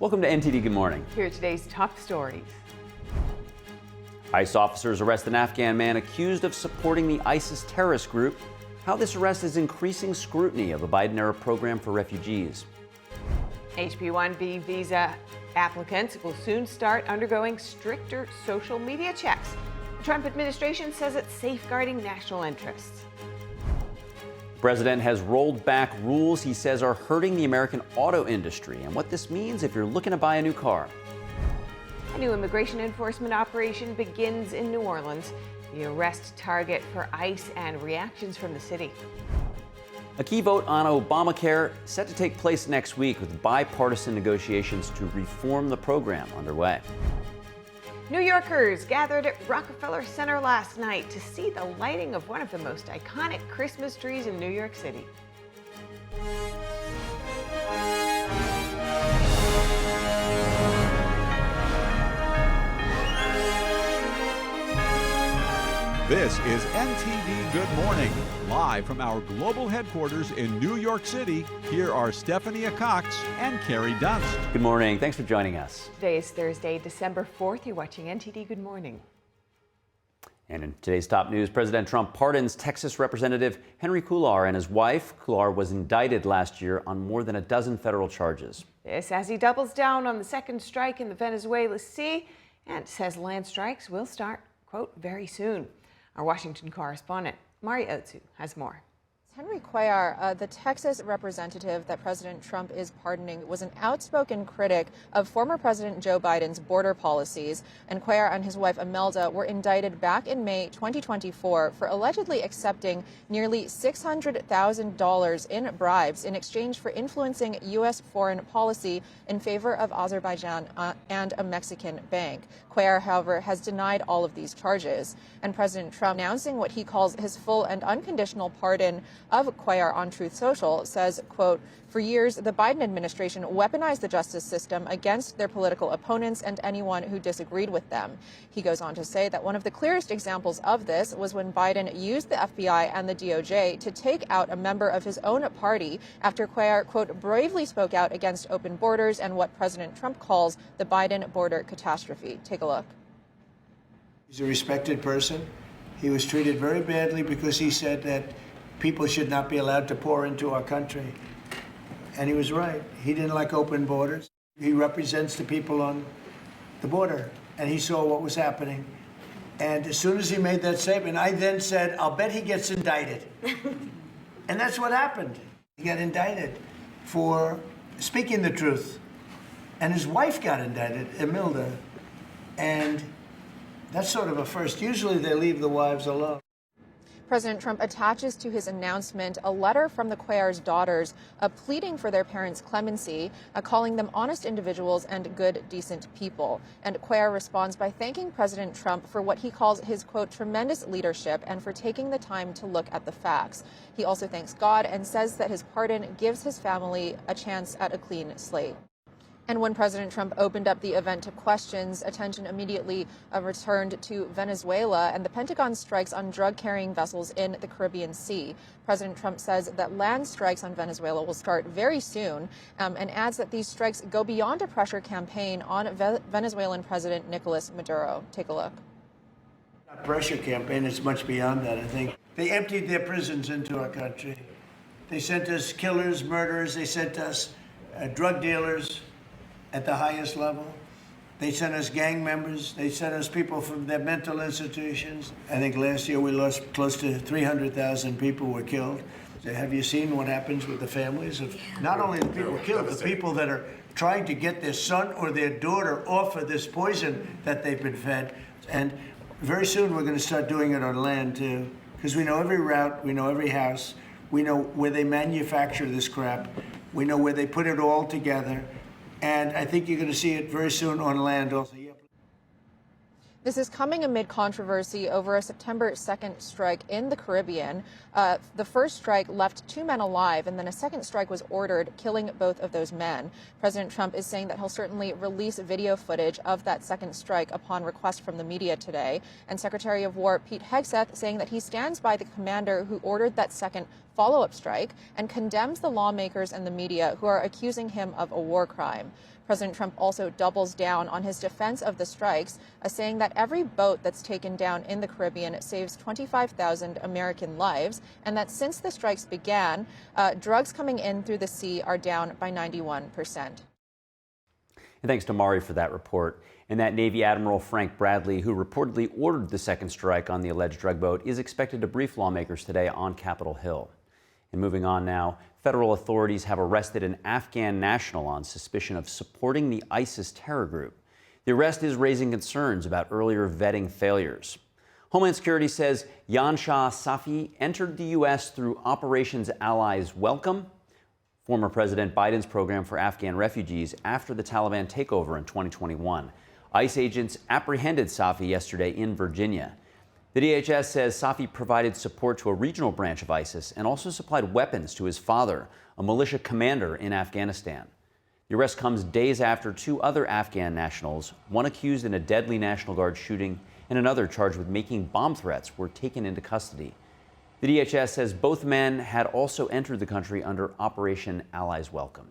Welcome to NTD Good Morning. Here are today's top stories. ICE officers arrest an Afghan man accused of supporting the ISIS terrorist group. How this arrest is increasing scrutiny of a Biden-era program for refugees. HP-1B visa applicants will soon start undergoing stricter social media checks. The Trump administration says it's safeguarding national interests. The president has rolled back rules he says are hurting the American auto industry and what this means if you're looking to buy a new car. A new immigration enforcement operation begins in New Orleans. The arrest target for ICE and reactions from the city. A key vote on Obamacare set to take place next week with bipartisan negotiations to reform the program underway. New Yorkers gathered at Rockefeller Center last night to see the lighting of one of the most iconic Christmas trees in New York City. This is NTD Good Morning, live from our global headquarters in New York City. Here are Stephanie Cox and Carrie Dunst. Good morning. Thanks for joining us. Today is Thursday, December 4th. You're watching NTD Good Morning. And in today's top news, President Trump pardons Texas Representative Henry Cuellar and his wife. Cuellar was indicted last year on more than a dozen federal charges. This as he doubles down on the second strike in the Venezuela Sea and says land strikes will start, quote, very soon. Our Washington correspondent, Mari Otsu, has more. Henry Cuellar, the Texas representative that President Trump is pardoning, was an outspoken critic of former President Joe Biden's border policies. And Cuellar and his wife Imelda were indicted back in May 2024 for allegedly accepting nearly $600,000 in bribes in exchange for influencing U.S. foreign policy in favor of Azerbaijan and a Mexican bank. Cuellar, however, has denied all of these charges. And President Trump, announcing what he calls his full and unconditional pardon of Cuellar on Truth Social, says, quote, "For years, the Biden administration weaponized the justice system against their political opponents and anyone who disagreed with them." He goes on to say that one of the clearest examples of this was when Biden used the FBI and the DOJ to take out a member of his own party after Cuellar, quote, bravely spoke out against open borders and what President Trump calls the Biden border catastrophe. Take a look. He's a respected person. He was treated very badly because he said that people should not be allowed to pour into our country. And he was right. He didn't like open borders. He represents the people on the border, and he saw what was happening. And as soon as he made that statement, I then said, I'll bet he gets indicted. And that's what happened. He got indicted for speaking the truth. And his wife got indicted, Imelda. And that's sort of a first. Usually they leave the wives alone. President Trump attaches to his announcement a letter from the Cuellar's daughters pleading for their parents' clemency, calling them honest individuals and good, decent people. And Cuellar responds by thanking President Trump for what he calls his, quote, tremendous leadership and for taking the time to look at the facts. He also thanks God and says that his pardon gives his family a chance at a clean slate. And when President Trump opened up the event to questions, attention immediately returned to Venezuela and the Pentagon strikes on drug-carrying vessels in the Caribbean Sea. President Trump says that land strikes on Venezuela will start very soon and adds that these strikes go beyond a pressure campaign on Venezuelan President Nicolas Maduro. Take a look. A pressure campaign is much beyond that, I think. They emptied their prisons into our country. They sent us killers, murderers. They sent us drug dealers at the highest level. They sent us gang members. They sent us people from their mental institutions. I think last year we lost close to 300,000 people were killed. Have you seen what happens with the families of not only the people killed, the people that are trying to get their son or their daughter off of this poison that they've been fed? And very soon we're going to start doing it on land too, because we know every route, we know every house, we know where they manufacture this crap, we know where they put it all together. And I think you're going to see it very soon on land also. This is coming amid controversy over a September 2nd strike in the Caribbean. The first strike left 2 men alive, and then a second strike was ordered, killing both of those men. President Trump is saying that he'll certainly release video footage of that second strike upon request from the media today. And Secretary of War Pete Hegseth saying that he stands by the commander who ordered that second follow-up strike and condemns the lawmakers and the media who are accusing him of a war crime. President Trump also doubles down on his defense of the strikes, saying that every boat that's taken down in the Caribbean saves 25,000 American lives, and that since the strikes began, drugs coming in through the sea are down by 91%. And thanks to Mari for that report. And that Navy Admiral Frank Bradley, who reportedly ordered the second strike on the alleged drug boat, is expected to brief lawmakers today on Capitol Hill. And moving on now, federal authorities have arrested an Afghan national on suspicion of supporting the ISIS terror group. The arrest is raising concerns about earlier vetting failures. Homeland Security says Yansha Safi entered the U.S. through Operations Allies Welcome, former President Biden's program for Afghan refugees after the Taliban takeover in 2021. ICE agents apprehended Safi yesterday in Virginia. The DHS says Safi provided support to a regional branch of ISIS and also supplied weapons to his father, a militia commander in Afghanistan. The arrest comes days after two other Afghan nationals, one accused in a deadly National Guard shooting and another charged with making bomb threats, were taken into custody. The DHS says both men had also entered the country under Operation Allies Welcome.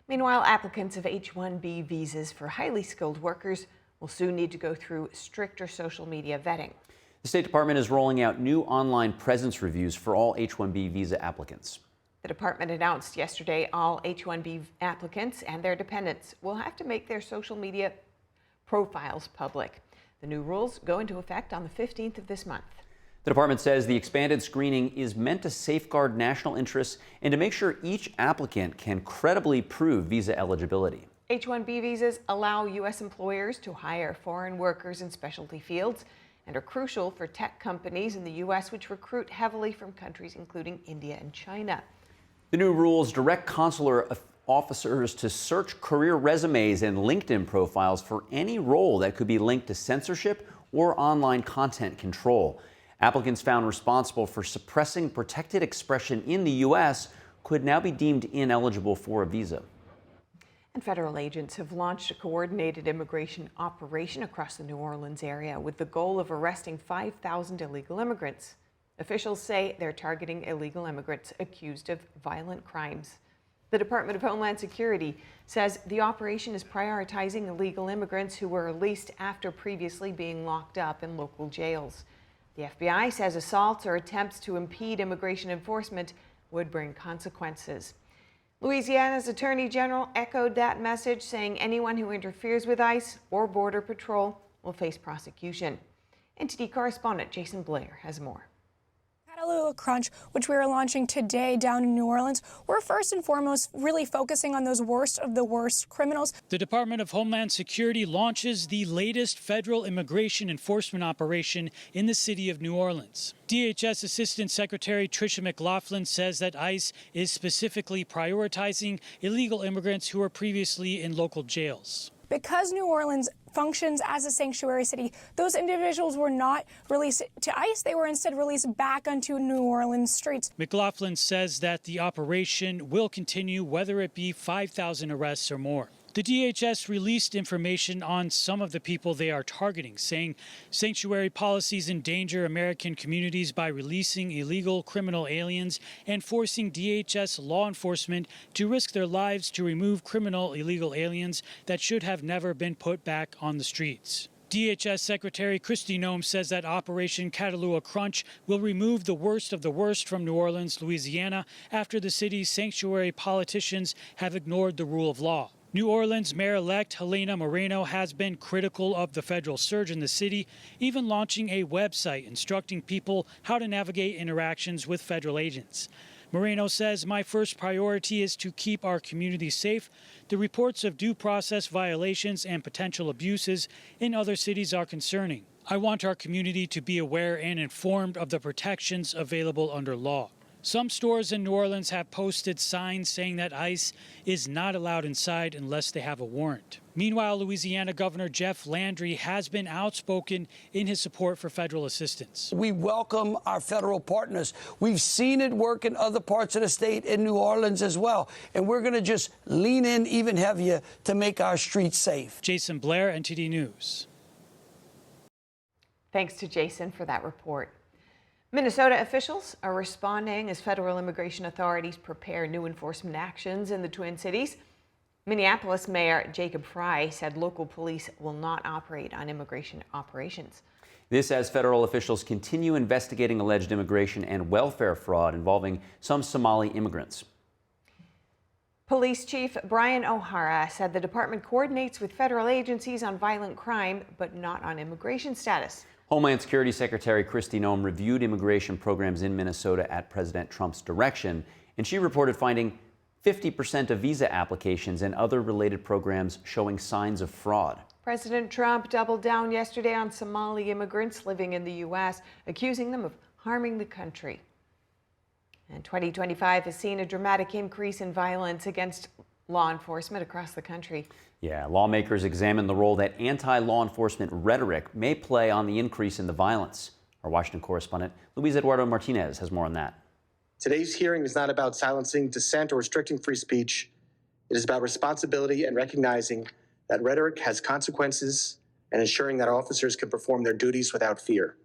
Meanwhile, applicants of H-1B visas for highly skilled workers will soon need to go through stricter social media vetting. The State Department is rolling out new online presence reviews for all H-1B visa applicants. The department announced yesterday all H-1B applicants and their dependents will have to make their social media profiles public. The new rules go into effect on the 15th of this month. The department says the expanded screening is meant to safeguard national interests and to make sure each applicant can credibly prove visa eligibility. H-1B visas allow U.S. employers to hire foreign workers in specialty fields and are crucial for tech companies in the U.S., which recruit heavily from countries including India and China. The new rules direct consular officers to search career resumes and LinkedIn profiles for any role that could be linked to censorship or online content control. Applicants found responsible for suppressing protected expression in the U.S. could now be deemed ineligible for a visa. And federal agents have launched a coordinated immigration operation across the New Orleans area with the goal of arresting 5,000 illegal immigrants. Officials say they're targeting illegal immigrants accused of violent crimes. The Department of Homeland Security says the operation is prioritizing illegal immigrants who were released after previously being locked up in local jails. The FBI says assaults or attempts to impede immigration enforcement would bring consequences. Louisiana's Attorney General echoed that message, saying anyone who interferes with ICE or Border Patrol will face prosecution. NTD correspondent Jason Blair has more. Catalua Crunch, which we are launching today down in New Orleans, we're first and foremost really focusing on those worst of the worst criminals. The Department of Homeland Security launches the latest federal immigration enforcement operation in the city of New Orleans. DHS Assistant Secretary Tricia McLaughlin says that ICE is specifically prioritizing illegal immigrants who were previously in local jails. Because New Orleans functions as a sanctuary city, those individuals were not released to ICE. They were instead released back onto New Orleans streets. McLaughlin says that the operation will continue, whether it be 5,000 arrests or more. The DHS released information on some of the people they are targeting, saying sanctuary policies endanger American communities by releasing illegal criminal aliens and forcing DHS law enforcement to risk their lives to remove criminal illegal aliens that should have never been put back on the streets. DHS Secretary Kristi Noem says that Operation Catalua Crunch will remove the worst of the worst from New Orleans, Louisiana, after the city's sanctuary politicians have ignored the rule of law. New Orleans Mayor-elect Helena Moreno has been critical of the federal surge in the city, even launching a website instructing people how to navigate interactions with federal agents. Moreno says, "My first priority is to keep our community safe. The reports of due process violations and potential abuses in other cities are concerning. I want our community to be aware and informed of the protections available under law." Some stores in New Orleans have posted signs saying that ICE is not allowed inside unless they have a warrant. Meanwhile, Louisiana Governor Jeff Landry has been outspoken in his support for federal assistance. We welcome our federal partners. We've seen it work in other parts of the state, in New Orleans as well. And we're going to just lean in even heavier to make our streets safe. Jason Blair, NTD News. Thanks to Jason for that report. Minnesota officials are responding as federal immigration authorities prepare new enforcement actions in the Twin Cities. Minneapolis Mayor Jacob Frey said local police will not operate on immigration operations. This as federal officials continue investigating alleged immigration and welfare fraud involving some Somali immigrants. Police Chief Brian O'Hara said the department coordinates with federal agencies on violent crime, but not on immigration status. Homeland Security Secretary Kristi Noem reviewed immigration programs in Minnesota at President Trump's direction, and she reported finding 50% of visa applications and other related programs showing signs of fraud. President Trump doubled down yesterday on Somali immigrants living in the U.S., accusing them of harming the country. And 2025 has seen a dramatic increase in violence against law enforcement across the country. Yeah, lawmakers examine the role that anti-law enforcement rhetoric may play on the increase in the violence. Our Washington correspondent, Luis Eduardo Martinez, has more on that. Today's hearing is not about silencing dissent or restricting free speech. It is about responsibility and recognizing that rhetoric has consequences and ensuring that officers can perform their duties without fear.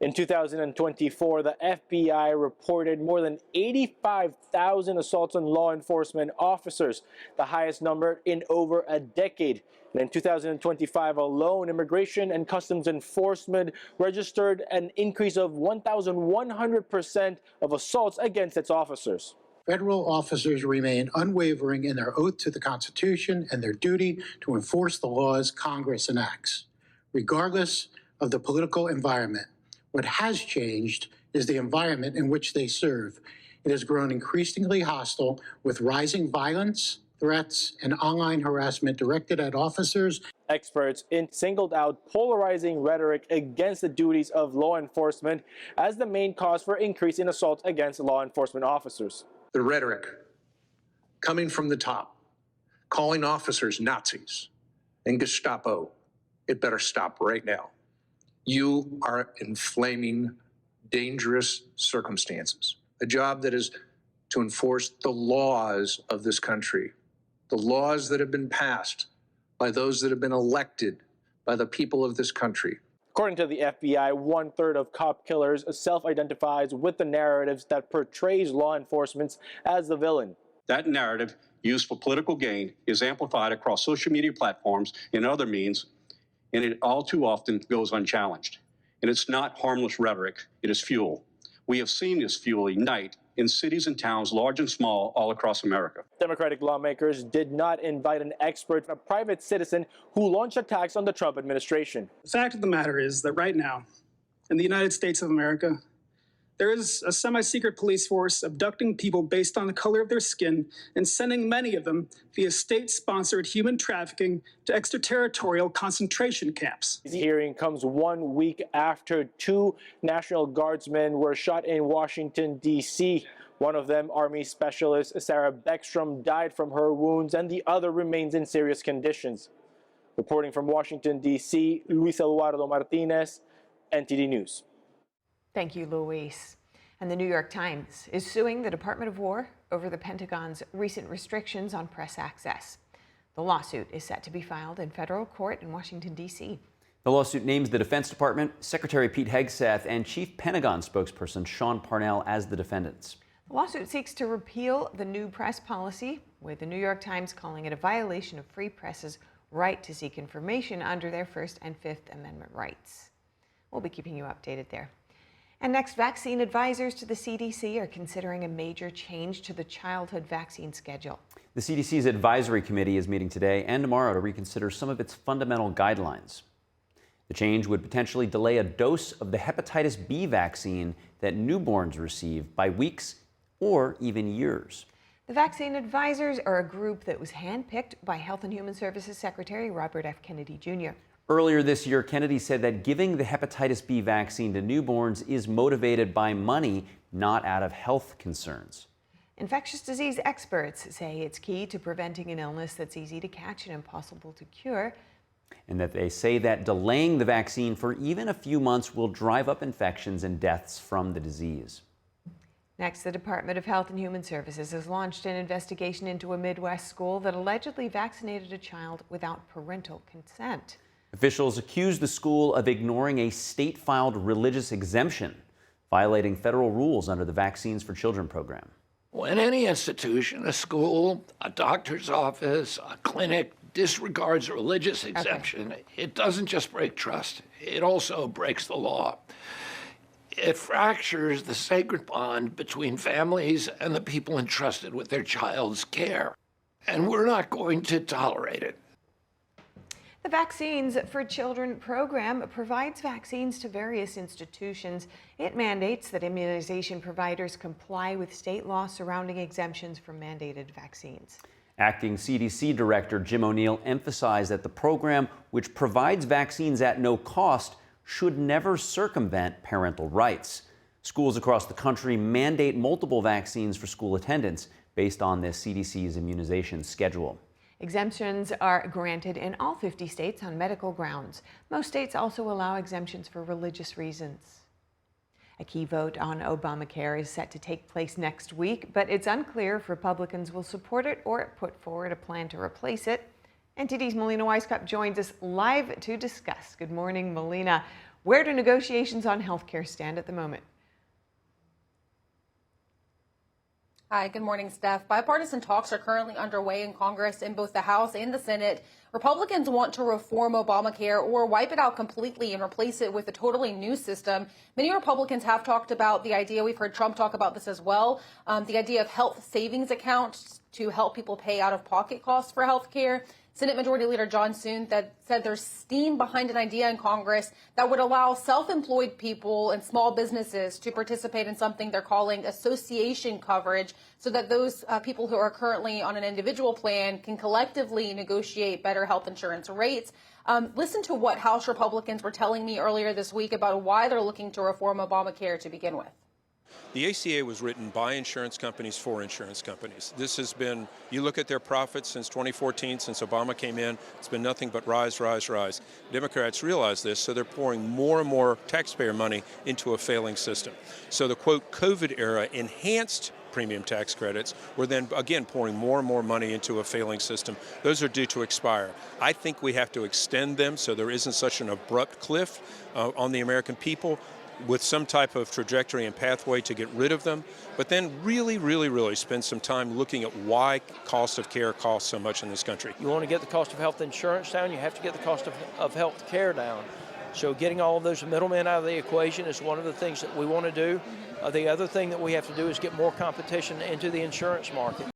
In 2024, the FBI reported more than 85,000 assaults on law enforcement officers, the highest number in over a decade. And in 2025 alone, Immigration and Customs Enforcement registered an increase of 1,100% of assaults against its officers. Federal officers remain unwavering in their oath to the Constitution and their duty to enforce the laws Congress enacts, regardless of the political environment. What has changed is the environment in which they serve. It has grown increasingly hostile with rising violence, threats, and online harassment directed at officers. Experts singled out polarizing rhetoric against the duties of law enforcement as the main cause for increase in assaults against law enforcement officers. The rhetoric coming from the top, calling officers Nazis and Gestapo, it better stop right now. You are inflaming dangerous circumstances. A job that is to enforce the laws of this country, the laws that have been passed by those that have been elected by the people of this country. According to the FBI, 1/3 of cop killers self-identifies with the narratives that portrays law enforcement as the villain. That narrative, used for political gain, is amplified across social media platforms and other means, and it all too often goes unchallenged. And it's not harmless rhetoric, it is fuel. We have seen this fuel ignite in cities and towns, large and small, all across America. Democratic lawmakers did not invite an expert, a private citizen who launched attacks on the Trump administration. The fact of the matter is that right now, in the United States of America, there is a semi-secret police force abducting people based on the color of their skin and sending many of them via state-sponsored human trafficking to extraterritorial concentration camps. The hearing comes 1 week after 2 National Guardsmen were shot in Washington, D.C. One of them, Army Specialist Sarah Beckstrom, died from her wounds, and the other remains in serious conditions. Reporting from Washington, D.C., Luis Eduardo Martinez, NTD News. Thank you, Luis. And the New York Times is suing the Department of War over the Pentagon's recent restrictions on press access. The lawsuit is set to be filed in federal court in Washington, D.C. The lawsuit names the Defense Department, Secretary Pete Hegseth, and Chief Pentagon spokesperson Sean Parnell as the defendants. The lawsuit seeks to repeal the new press policy, with the New York Times calling it a violation of free press's right to seek information under their First and Fifth Amendment rights. We'll be keeping you updated there. And next, vaccine advisors to the CDC are considering a major change to the childhood vaccine schedule. The CDC's advisory committee is meeting today and tomorrow to reconsider some of its fundamental guidelines. The change would potentially delay a dose of the hepatitis B vaccine that newborns receive by weeks or even years. The vaccine advisors are a group that was handpicked by Health and Human Services Secretary Robert F. Kennedy Jr. Earlier this year, Kennedy said that giving the hepatitis B vaccine to newborns is motivated by money, not out of health concerns. Infectious disease experts say it's key to preventing an illness that's easy to catch and impossible to cure. And that they say that delaying the vaccine for even a few months will drive up infections and deaths from the disease. Next, the Department of Health and Human Services has launched an investigation into a Midwest school that allegedly vaccinated a child without parental consent. Officials accuse the school of ignoring a state-filed religious exemption violating federal rules under the Vaccines for Children program. When any institution, a school, a doctor's office, a clinic disregards a religious exemption, it doesn't just break trust, it also breaks the law. It fractures the sacred bond between families and the people entrusted with their child's care. And we're not going to tolerate it. The Vaccines for Children program provides vaccines to various institutions. It mandates that immunization providers comply with state law surrounding exemptions from mandated vaccines. Acting CDC Director Jim O'Neill emphasized that the program, which provides vaccines at no cost, should never circumvent parental rights. Schools across the country mandate multiple vaccines for school attendance based on the CDC's immunization schedule. Exemptions are granted in all 50 states on medical grounds. Most states also allow exemptions for religious reasons. A key vote on Obamacare is set to take place next week, but it's unclear if Republicans will support it or put forward a plan to replace it. NTD's Melina Weisskopf joins us live to discuss. Good morning, Melina. Where do negotiations on health care stand at the moment? Hi, good morning, Steph. Bipartisan talks are currently underway in Congress in both the House and the Senate. Republicans want to reform Obamacare or wipe it out completely and replace it with a totally new system. Many Republicans have talked about the idea, we've heard Trump talk about this as well, the idea of health savings accounts to help people pay out-of-pocket costs for health care. Senate Majority Leader John Soon said there's steam behind an idea in Congress that would allow self-employed people and small businesses to participate in something they're calling association coverage, so that those people who are currently on an individual plan can collectively negotiate better health insurance rates. Listen to what House Republicans were telling me earlier this week about why they're looking to reform Obamacare to begin with. The ACA was written by insurance companies for insurance companies. This has been, you look at their profits since 2014, since Obama came in, it's been nothing but rise, rise, rise. Democrats realize this, so they're pouring more and more taxpayer money into a failing system. So the, quote, COVID era enhanced premium tax credits. We're then, again, pouring more and more money into a failing system. Those are due to expire. I think we have to extend them so there isn't such an abrupt cliff on the American people, with some type of trajectory and pathway to get rid of them, but then really spend some time looking at why cost of care costs so much in this country. You want to get the cost of health insurance down, you have to get the cost of health care down. So getting all of those middlemen out of the equation is one of the things that we want to do. The other thing that we have to do is get more competition into the insurance market.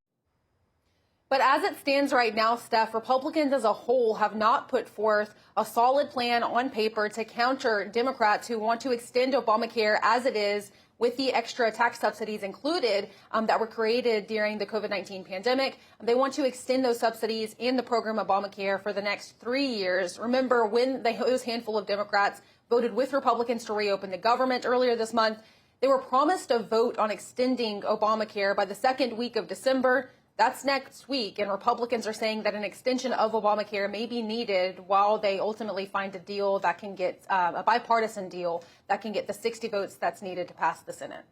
But as it stands right now, Steph, Republicans as a whole have not put forth a solid plan on paper to counter Democrats who want to extend Obamacare as it is, with the extra tax subsidies included that were created during the COVID-19 pandemic. They want to extend those subsidies in the program Obamacare for the next 3 years. Remember when those handful of Democrats voted with Republicans to reopen the government earlier this month, they were promised a vote on extending Obamacare by the second week of December. That's next week, and Republicans are saying that an extension of Obamacare may be needed while they ultimately find a deal that can get a bipartisan deal that can get the 60 votes that's needed to pass the Senate.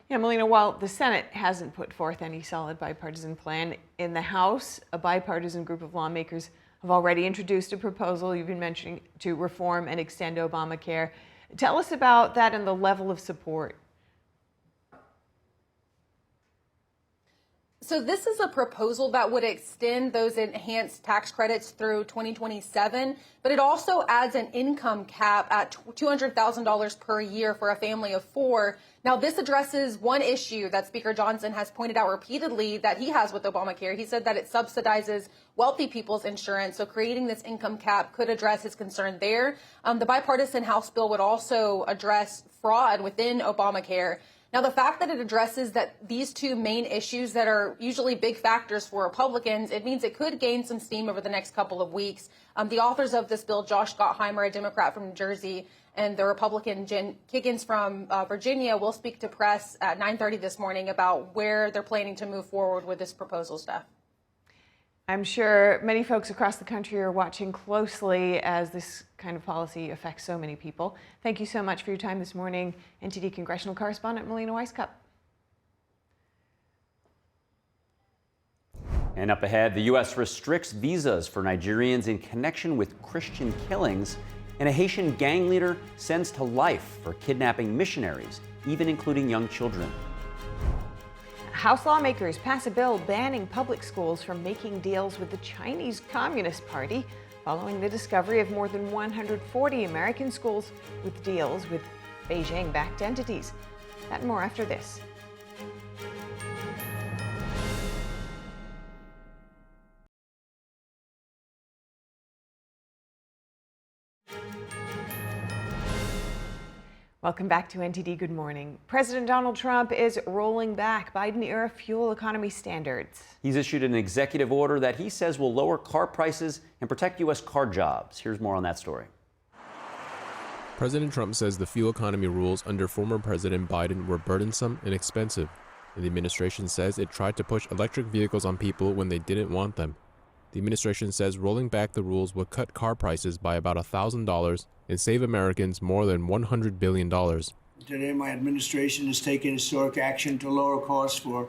Yeah, Melina, while the Senate hasn't put forth any solid bipartisan plan, in the House, a bipartisan group of lawmakers have already introduced a proposal you've been mentioning to reform and extend Obamacare. Tell us about that and the level of support. So this is a proposal that would extend those enhanced tax credits through 2027, but it also adds an income cap at $200,000 per year for a family of four. Now, this addresses one issue that Speaker Johnson has pointed out repeatedly that he has with Obamacare. He said that it subsidizes wealthy people's insurance, so creating this income cap could address his concern there. The bipartisan House bill would also address fraud within Obamacare. Now, the fact that it addresses these two main issues that are usually big factors for Republicans, it means it could gain some steam over the next couple of weeks. The authors of this bill, Josh Gottheimer, a Democrat from New Jersey, and the Republican Jen Kiggins from Virginia, will speak to press at 9:30 this morning about where they're planning to move forward with this proposal, Steph. I'm sure many folks across the country are watching closely as this kind of policy affects so many people. Thank you so much for your time this morning, NTD congressional correspondent Melina Weisskopf. And up ahead, the U.S. restricts visas for Nigerians in connection with Christian killings, and a Haitian gang leader sentenced to life for kidnapping missionaries even including young children. House lawmakers pass a bill banning public schools from making deals with the Chinese Communist Party following the discovery of more than 140 American schools with deals with Beijing-backed entities. That and more after this. Welcome back to NTD Good Morning. President Donald Trump is rolling back Biden-era fuel economy standards. He's issued an executive order that he says will lower car prices and protect U.S. car jobs. Here's more on that story. President Trump says the fuel economy rules under former President Biden were burdensome and expensive, and the administration says it tried to push electric vehicles on people when they didn't want them. The administration says rolling back the rules would cut car prices by about $1,000 and save Americans more than $100 billion. Today, my administration has taken historic action to lower costs for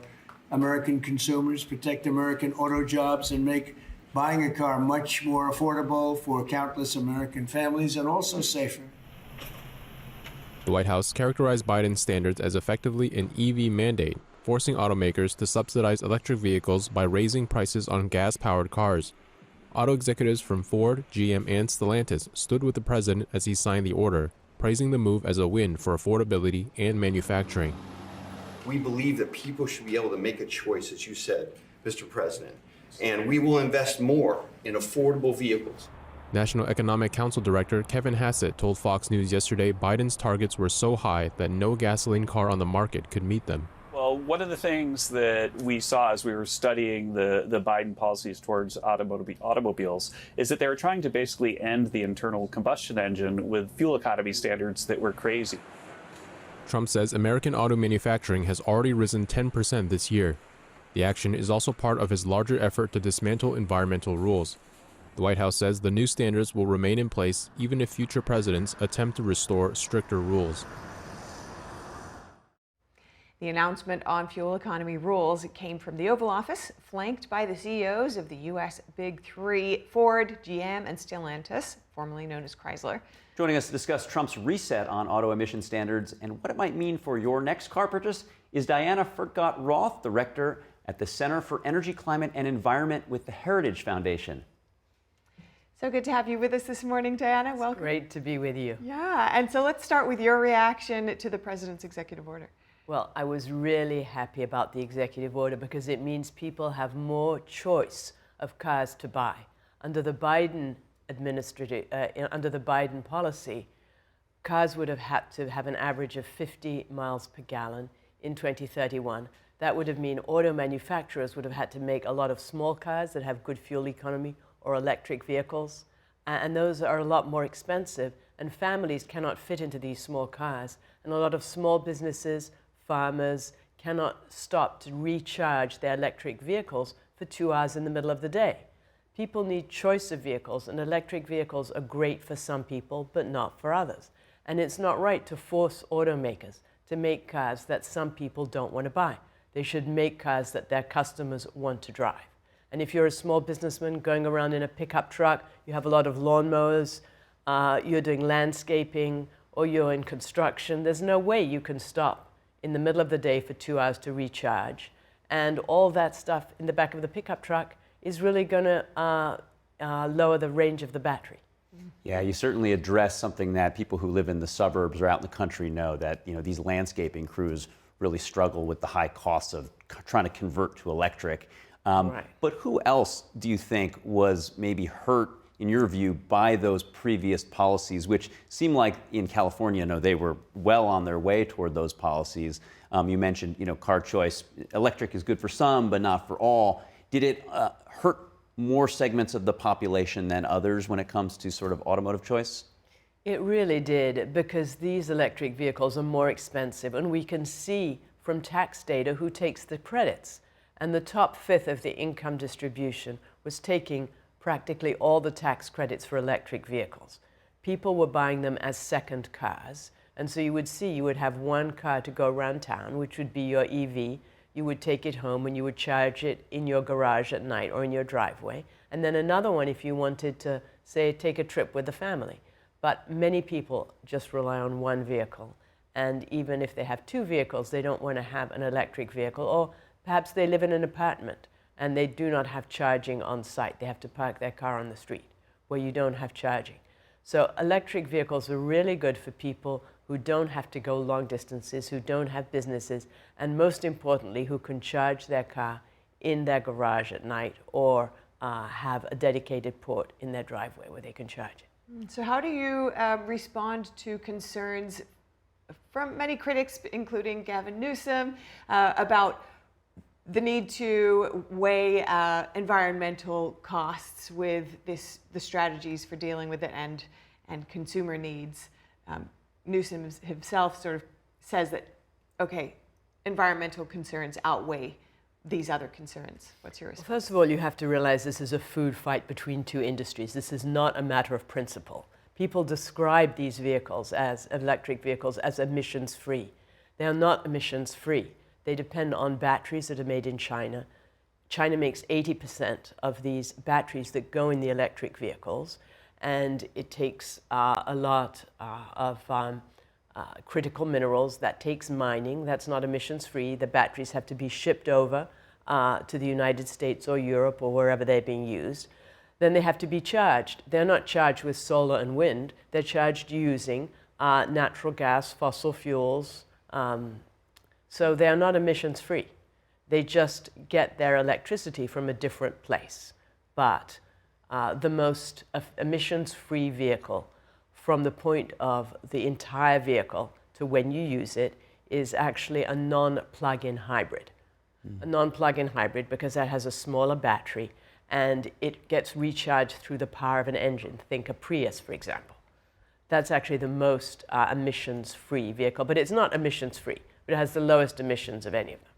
American consumers, protect American auto jobs, and make buying a car much more affordable for countless American families and also safer. The White House characterized Biden's standards as effectively an EV mandate, forcing automakers to subsidize electric vehicles by raising prices on gas-powered cars. Auto executives from Ford, GM, and Stellantis stood with the president as he signed the order, praising the move as a win for affordability and manufacturing. We believe that people should be able to make a choice, as you said, Mr. President, and we will invest more in affordable vehicles. National Economic Council Director Kevin Hassett told Fox News yesterday Biden's targets were so high that no gasoline car on the market could meet them. Well, one of the things that we saw as we were studying the Biden policies towards automobiles is that they were trying to basically end the internal combustion engine with fuel economy standards that were crazy. Trump says American auto manufacturing has already risen 10% this year. The action is also part of his larger effort to dismantle environmental rules. The White House says the new standards will remain in place even if future presidents attempt to restore stricter rules. The announcement on fuel economy rules came from the Oval Office, flanked by the CEOs of the U.S. Big Three, Ford, GM, and Stellantis, formerly known as Chrysler. Joining us to discuss Trump's reset on auto emission standards and what it might mean for your next car purchase is Diana Furtgott-Roth, Director at the Center for Energy, Climate, and Environment with the Heritage Foundation. So good to have you with us this morning, Diana. Welcome. Great to be with you. Yeah, and so let's start with your reaction to the president's executive order. Well, I was really happy about the executive order because it means people have more choice of cars to buy. Under the Biden under the Biden policy, cars would have had to have an average of 50 miles per gallon in 2031. That would have meant auto manufacturers would have had to make a lot of small cars that have good fuel economy or electric vehicles, and those are a lot more expensive, and families cannot fit into these small cars, and a lot of small businesses, farmers cannot stop to recharge their electric vehicles for 2 hours in the middle of the day. People need choice of vehicles, and electric vehicles are great for some people, but not for others. And it's not right to force automakers to make cars that some people don't want to buy. They should make cars that their customers want to drive. And if you're a small businessman going around in a pickup truck, you have a lot of lawnmowers, you're doing landscaping, or you're in construction, there's no way you can stop in the middle of the day for 2 hours to recharge. And all that stuff in the back of the pickup truck is really going to lower the range of the battery. Yeah, you certainly address something that people who live in the suburbs or out in the country know, that these landscaping crews really struggle with the high costs of trying to convert to electric. Right. But who else do you think was maybe hurt, in your view, by those previous policies, which seem like in California, they were well on their way toward those policies? You mentioned, car choice. Electric is good for some, but not for all. Did it hurt more segments of the population than others when it comes to sort of automotive choice? It really did, because these electric vehicles are more expensive, and we can see from tax data who takes the credits. And the top fifth of the income distribution was taking practically all the tax credits for electric vehicles. People were buying them as second cars. And so you would have one car to go around town, which would be your EV. You would take it home and you would charge it in your garage at night or in your driveway. And then another one if you wanted to, say, take a trip with the family. But many people just rely on one vehicle. And even if they have 2 vehicles, they don't want to have an electric vehicle, or perhaps they live in an apartment and they do not have charging on site. They have to park their car on the street where you don't have charging. So electric vehicles are really good for people who don't have to go long distances, who don't have businesses, and most importantly, who can charge their car in their garage at night, or have a dedicated port in their driveway where they can charge it. So how do you respond to concerns from many critics, including Gavin Newsom, about the need to weigh environmental costs with the strategies for dealing with it and consumer needs? Newsom himself sort of says that, okay, environmental concerns outweigh these other concerns. What's your response? Well, first of all, you have to realize this is a food fight between 2 industries. This is not a matter of principle. People describe these vehicles, as electric vehicles, as emissions-free. They are not emissions-free. They depend on batteries that are made in China. China makes 80% of these batteries that go in the electric vehicles, and it takes a lot of critical minerals. That takes mining. That's not emissions-free. The batteries have to be shipped over to the United States or Europe or wherever they're being used. Then they have to be charged. They're not charged with solar and wind. They're charged using natural gas, fossil fuels. So they are not emissions-free. They just get their electricity from a different place. But the most emissions-free vehicle from the point of the entire vehicle to when you use it is actually a non-plug-in hybrid. A non-plug-in hybrid because that has a smaller battery and it gets recharged through the power of an engine. Think a Prius, for example. That's actually the most emissions-free vehicle, but it's not emissions-free, but it has the lowest emissions of any of them.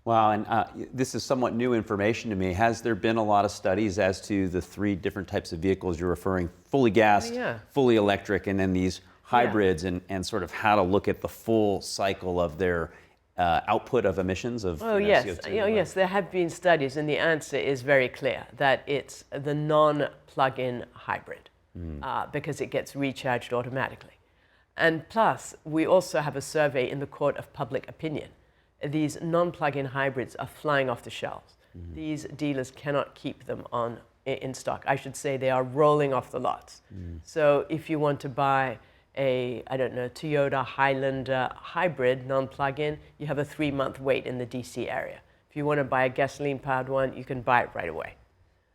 Wow, and this is somewhat new information to me. Has there been a lot of studies as to the 3 different types of vehicles you're referring, fully gassed, fully electric, and then these hybrids, and sort of how to look at the full cycle of their output of emissions of yes. CO2? Yes, there have been studies, and the answer is very clear, that it's the non-plug-in hybrid, because it gets recharged automatically. And plus, we also have a survey in the court of public opinion. These non-plug-in hybrids are flying off the shelves. These dealers cannot keep them in stock. I should say they are rolling off the lots. So if you want to buy a, Toyota Highlander hybrid non-plug-in, you have a 3-month wait in the DC area. If you want to buy a gasoline-powered one, you can buy it right away.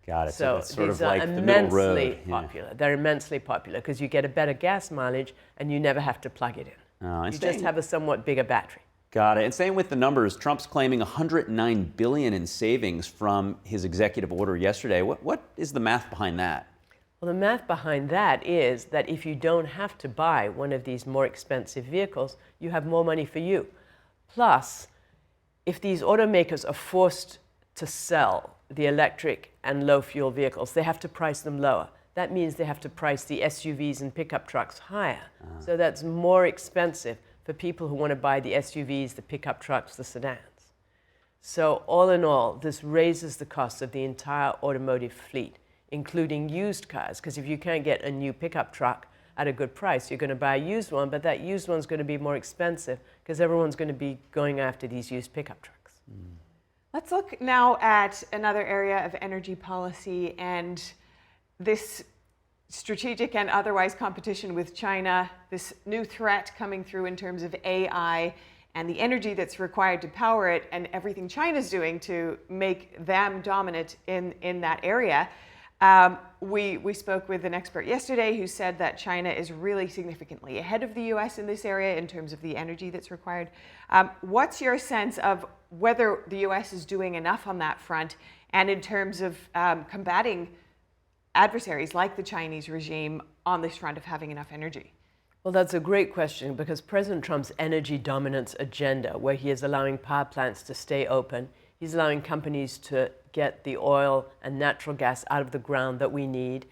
Got it. So it's sort these of are like the middle road. immensely popular. They're immensely popular because you get a better gas mileage and you never have to plug it in. You just have a somewhat bigger battery. Got it. And same with the numbers. Trump's claiming $109 billion in savings from his executive order yesterday. What is the math behind that? Well, the math behind that is that if you don't have to buy one of these more expensive vehicles, you have more money for you. Plus, if these automakers are forced to sell the electric and low-fuel vehicles, they have to price them lower. That means they have to price the SUVs and pickup trucks higher. So that's more expensive for people who want to buy the SUVs, the pickup trucks, the sedans. So all in all, this raises the cost of the entire automotive fleet, including used cars, because if you can't get a new pickup truck at a good price, you're going to buy a used one, but that used one's going to be more expensive because everyone's going to be going after these used pickup trucks. Let's look now at another area of energy policy and this strategic and otherwise competition with China, this new threat coming through in terms of AI and the energy that's required to power it, and everything China's doing to make them dominant in that area. We spoke with an expert yesterday who said that China is really significantly ahead of the US in this area in terms of the energy that's required. What's your sense of whether the US is doing enough on that front, and in terms of combating adversaries like the Chinese regime on this front of having enough energy? Well, that's a great question, because President Trump's energy dominance agenda, where he is allowing power plants to stay open, he's allowing companies to get the oil and natural gas out of the ground that we need.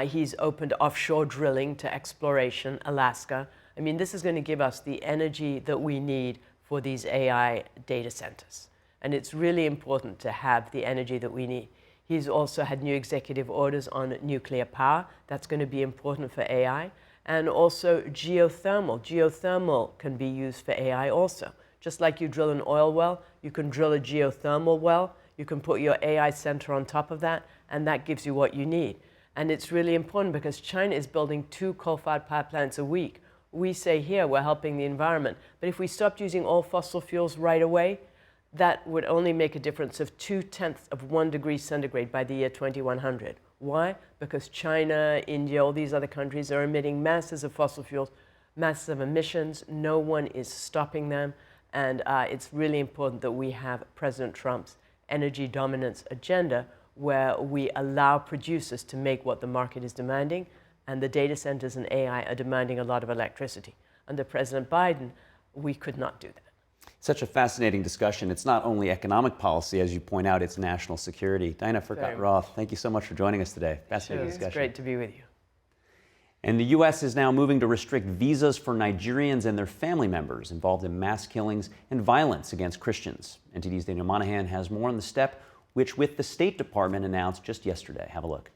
He's opened offshore drilling to exploration, Alaska. I mean, this is going to give us the energy that we need for these AI data centers. And it's really important to have the energy that we need. He's also had new executive orders on nuclear power. That's going to be important for AI. And also geothermal. Geothermal can be used for AI also. Just like you drill an oil well, you can drill a geothermal well. You can put your AI center on top of that, and that gives you what you need. And it's really important because China is building 2 coal-fired power plants a week. We say here we're helping the environment, but if we stopped using all fossil fuels right away, that would only make a difference of 0.2 of 1 degree centigrade by the year 2100. Why? Because China, India, all these other countries are emitting masses of fossil fuels, masses of emissions. No one is stopping them. And it's really important that we have President Trump's energy dominance agenda where we allow producers to make what the market is demanding. And the data centers and AI are demanding a lot of electricity. Under President Biden, we could not do that. Such a fascinating discussion. It's not only economic policy, as you point out, it's national security. Dinah Furcott-Roth, thank you so much for joining us today. Fascinating discussion. It's great to be with you. And the U.S. is now moving to restrict visas for Nigerians and their family members involved in mass killings and violence against Christians. NTD's Daniel Monahan has more on the step, which with the State Department announced just yesterday. Have a look.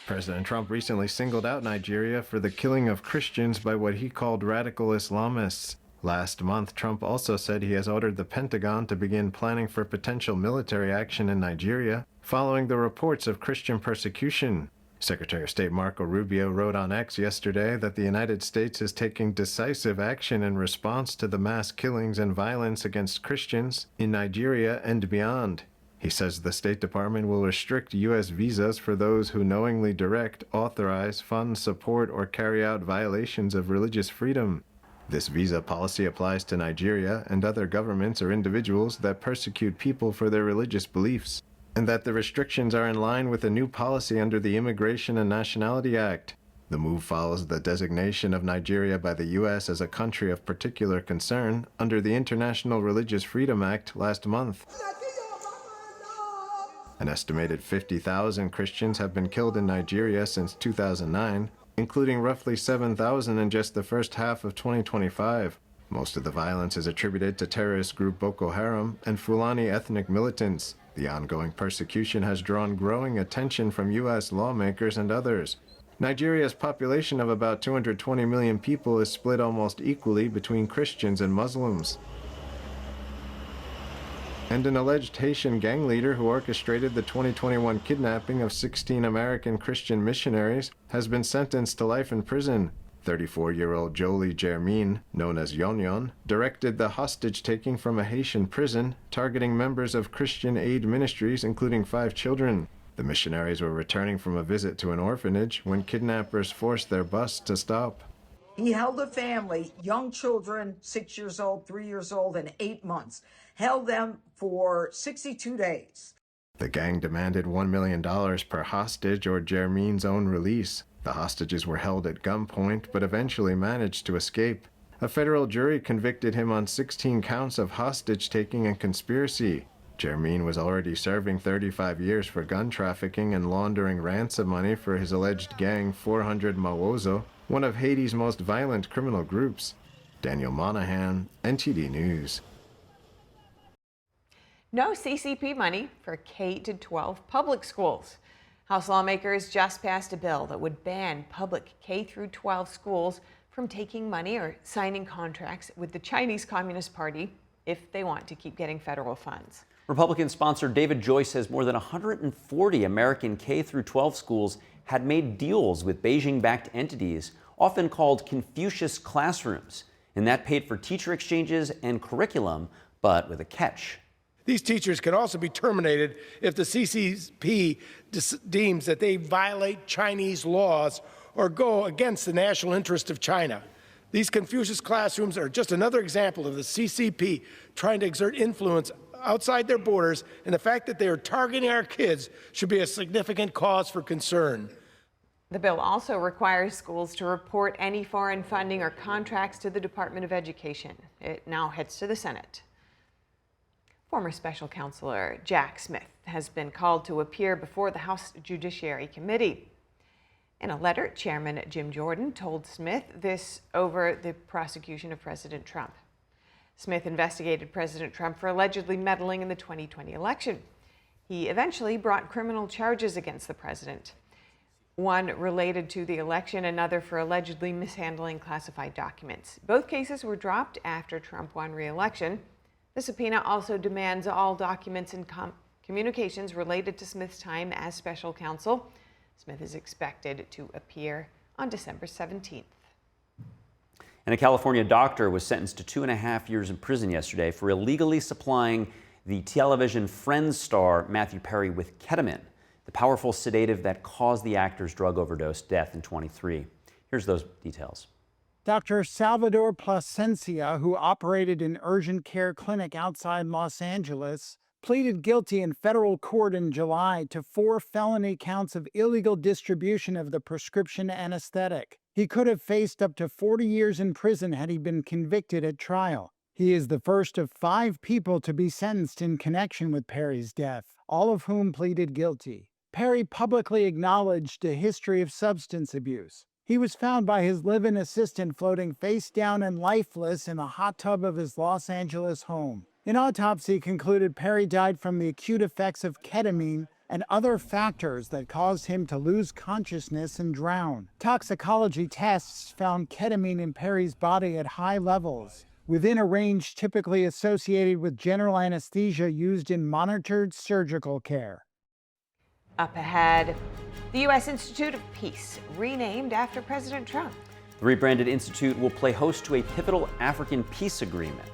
President Trump recently singled out Nigeria for the killing of Christians by what he called radical Islamists. Last month, Trump also said he has ordered the Pentagon to begin planning for potential military action in Nigeria following the reports of Christian persecution. Secretary of State Marco Rubio wrote on X yesterday that the United States is taking decisive action in response to the mass killings and violence against Christians in Nigeria and beyond. He says the State Department will restrict U.S. visas for those who knowingly direct, authorize, fund, support, or carry out violations of religious freedom. This visa policy applies to Nigeria and other governments or individuals that persecute people for their religious beliefs, and that the restrictions are in line with a new policy under the Immigration and Nationality Act. The move follows the designation of Nigeria by the U.S. as a country of particular concern under the International Religious Freedom Act last month. An estimated 50,000 Christians have been killed in Nigeria since 2009, including roughly 7,000 in just the first half of 2025. Most of the violence is attributed to terrorist group Boko Haram and Fulani ethnic militants. The ongoing persecution has drawn growing attention from U.S. lawmakers and others. Nigeria's population of about 220 million people is split almost equally between Christians and Muslims. And an alleged Haitian gang leader who orchestrated the 2021 kidnapping of 16 American Christian missionaries has been sentenced to life in prison. 34-year-old Jolie Germain, known as Yon Yon, directed the hostage-taking from a Haitian prison, targeting members of Christian aid ministries, including 5 children. The missionaries were returning from a visit to an orphanage when kidnappers forced their bus to stop. He held a family, young children, 6 years old, 3 years old, and 8 months. Held them for 62 days. The gang demanded $1 million per hostage or Germain's own release. The hostages were held at gunpoint, but eventually managed to escape. A federal jury convicted him on 16 counts of hostage-taking and conspiracy. Germain was already serving 35 years for gun trafficking and laundering ransom money for his alleged gang 400 Mawozo, one of Haiti's most violent criminal groups. Daniel Monahan, NTD News. No CCP money for K-12 public schools. House lawmakers just passed a bill that would ban public K-12 schools from taking money or signing contracts with the Chinese Communist Party if they want to keep getting federal funds. Republican sponsor David Joyce says more than 140 American K-12 schools had made deals with Beijing-backed entities, often called Confucius classrooms, and that paid for teacher exchanges and curriculum, but with a catch. These teachers can also be terminated if the CCP deems that they violate Chinese laws or go against the national interest of China. These Confucius classrooms are just another example of the CCP trying to exert influence outside their borders, and the fact that they are targeting our kids should be a significant cause for concern. The bill also requires schools to report any foreign funding or contracts to the Department of Education. It now heads to the Senate. Former Special Counselor Jack Smith has been called to appear before the House Judiciary Committee. In a letter, Chairman Jim Jordan told Smith this over the prosecution of President Trump. Smith investigated President Trump for allegedly meddling in the 2020 election. He eventually brought criminal charges against the president. one related to the election, another for allegedly mishandling classified documents. Both cases were dropped after Trump won re-election. The subpoena also demands all documents and communications related to Smith's time as special counsel. Smith is expected to appear on December 17th. And a California doctor was sentenced to 2.5 years in prison yesterday for illegally supplying the television Friends star Matthew Perry with ketamine, the powerful sedative that caused the actor's drug overdose death in 2023. Here's those details. Dr. Salvador Plasencia, who operated an urgent care clinic outside Los Angeles, pleaded guilty in federal court in July to 4 felony counts of illegal distribution of the prescription anesthetic. He could have faced up to 40 years in prison had he been convicted at trial. He is the first of 5 people to be sentenced in connection with Perry's death, all of whom pleaded guilty. Perry publicly acknowledged a history of substance abuse. He was found by his live-in assistant floating face down and lifeless in the hot tub of his Los Angeles home. An autopsy concluded Perry died from the acute effects of ketamine and other factors that caused him to lose consciousness and drown. Toxicology tests found ketamine in Perry's body at high levels, within a range typically associated with general anesthesia used in monitored surgical care. Up ahead, the U.S. Institute of Peace, renamed after President Trump. The rebranded institute will play host to a pivotal African peace agreement.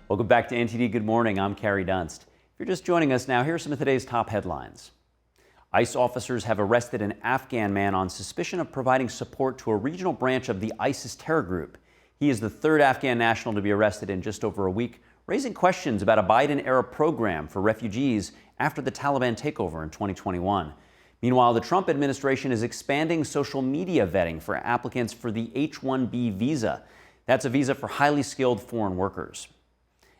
Welcome back to NTD Good Morning. I'm Carrie Dunst. If you're just joining us now, here are some of today's top headlines. ICE officers have arrested an Afghan man on suspicion of providing support to a regional branch of the ISIS terror group. He is the 3rd Afghan national to be arrested in just over a week, raising questions about a Biden-era program for refugees after the Taliban takeover in 2021. Meanwhile, the Trump administration is expanding social media vetting for applicants for the H-1B visa. That's a visa for highly skilled foreign workers.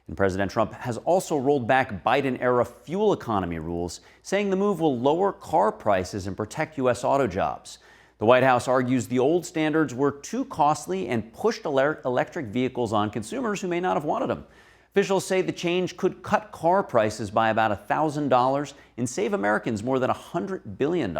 And President Trump has also rolled back Biden-era fuel economy rules, saying the move will lower car prices and protect U.S. auto jobs. The White House argues the old standards were too costly and pushed electric vehicles on consumers who may not have wanted them. Officials say the change could cut car prices by about $1,000 and save Americans more than $100 billion.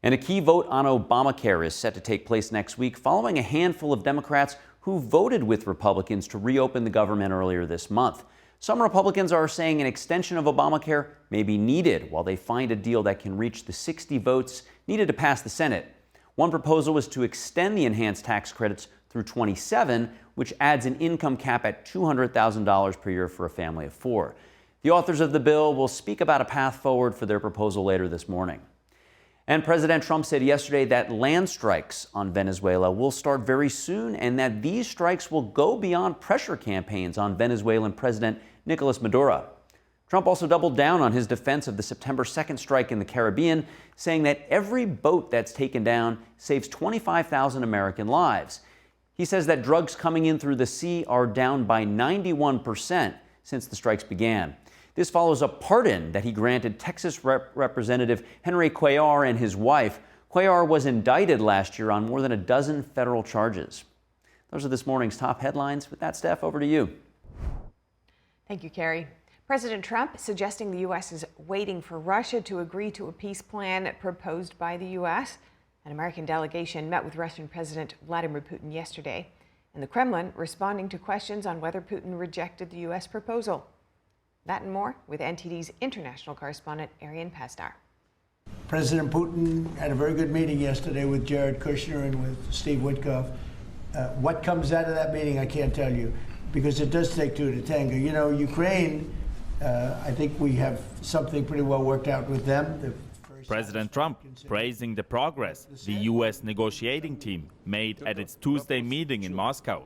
And a key vote on Obamacare is set to take place next week, following a handful of Democrats who voted with Republicans to reopen the government earlier this month. Some Republicans are saying an extension of Obamacare may be needed while they find a deal that can reach the 60 votes needed to pass the Senate. One proposal was to extend the enhanced tax credits through 27, which adds an income cap at $200,000 per year for a family of 4. The authors of the bill will speak about a path forward for their proposal later this morning. And President Trump said yesterday that land strikes on Venezuela will start very soon and that these strikes will go beyond pressure campaigns on Venezuelan President Nicolas Maduro. Trump also doubled down on his defense of the September 2nd strike in the Caribbean, saying that every boat that's taken down saves 25,000 American lives. He says that drugs coming in through the sea are down by 91% since the strikes began. This follows a pardon that he granted Texas Representative Henry Cuellar and his wife. Cuellar was indicted last year on more than a dozen federal charges. Those are this morning's top headlines. With that, Steph, over to you. Thank you, Carrie. President Trump suggesting the U.S. is waiting for Russia to agree to a peace plan proposed by the U.S. An American delegation met with Russian President Vladimir Putin yesterday, and the Kremlin responding to questions on whether Putin rejected the U.S. proposal. That and more with NTD's international correspondent, Arian Pastar. President Putin had a very good meeting yesterday with Jared Kushner and with Steve Witkoff. What comes out of that meeting, I can't tell you, because it does take 2 to tango. You know, Ukraine, I think we have something pretty well worked out with them. President Trump praising the progress the U.S. negotiating team made at its Tuesday meeting in Moscow.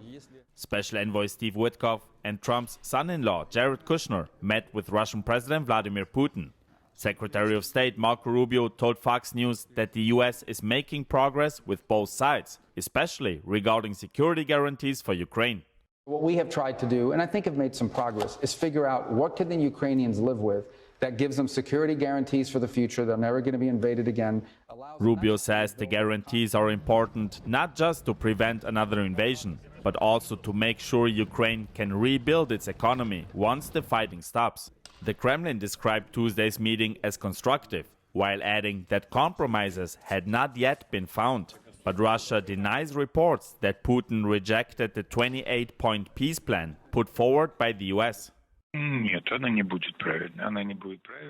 Special Envoy Steve Witkoff and Trump's son-in-law Jared Kushner met with Russian President Vladimir Putin. Secretary of State Marco Rubio told Fox News that the U.S. is making progress with both sides, especially regarding security guarantees for Ukraine. What we have tried to do, and I think have made some progress, is figure out what can the Ukrainians live with that gives them security guarantees for the future. They're never going to be invaded again. Rubio says the guarantees are important not just to prevent another invasion, but also to make sure Ukraine can rebuild its economy once the fighting stops. The Kremlin described Tuesday's meeting as constructive, while adding that compromises had not yet been found. But Russia denies reports that Putin rejected the 28-point peace plan put forward by the US.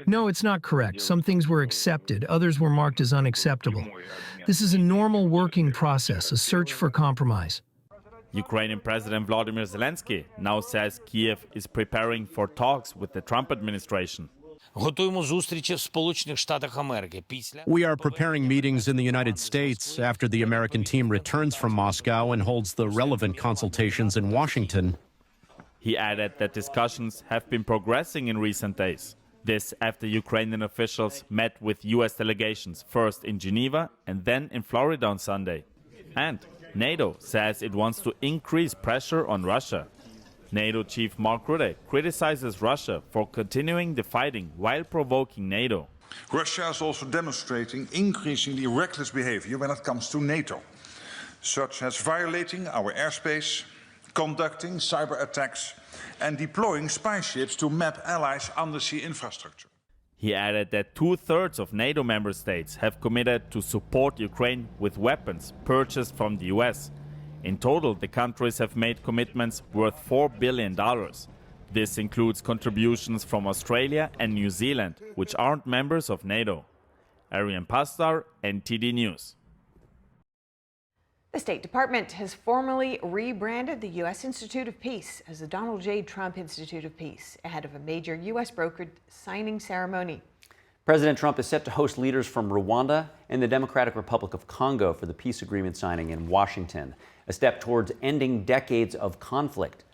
No, it's not correct. Some things were accepted, others were marked as unacceptable. This is a normal working process, a search for compromise. Ukrainian President Volodymyr Zelensky now says Kiev is preparing for talks with the Trump administration. We are preparing meetings in the United States after the American team returns from Moscow and holds the relevant consultations in Washington. He added that discussions have been progressing in recent days. This after Ukrainian officials met with U.S. delegations first in Geneva and then in Florida on Sunday. And NATO says it wants to increase pressure on Russia. NATO chief Mark Rutte criticizes Russia for continuing the fighting while provoking NATO. Russia is also demonstrating increasingly reckless behavior when it comes to NATO, such as violating our airspace, conducting cyber attacks, and deploying spy ships to map allies' undersea infrastructure. He added that 2/3 of NATO member states have committed to support Ukraine with weapons purchased from the US. In total, the countries have made commitments worth $4 billion. This includes contributions from Australia and New Zealand, which aren't members of NATO. Arian Pastar, NTD News. The State Department has formally rebranded the U.S. Institute of Peace as the Donald J. Trump Institute of Peace ahead of a major U.S. brokered signing ceremony. President Trump is set to host leaders from Rwanda and the Democratic Republic of Congo for the peace agreement signing in Washington, a step towards ending decades of conflict.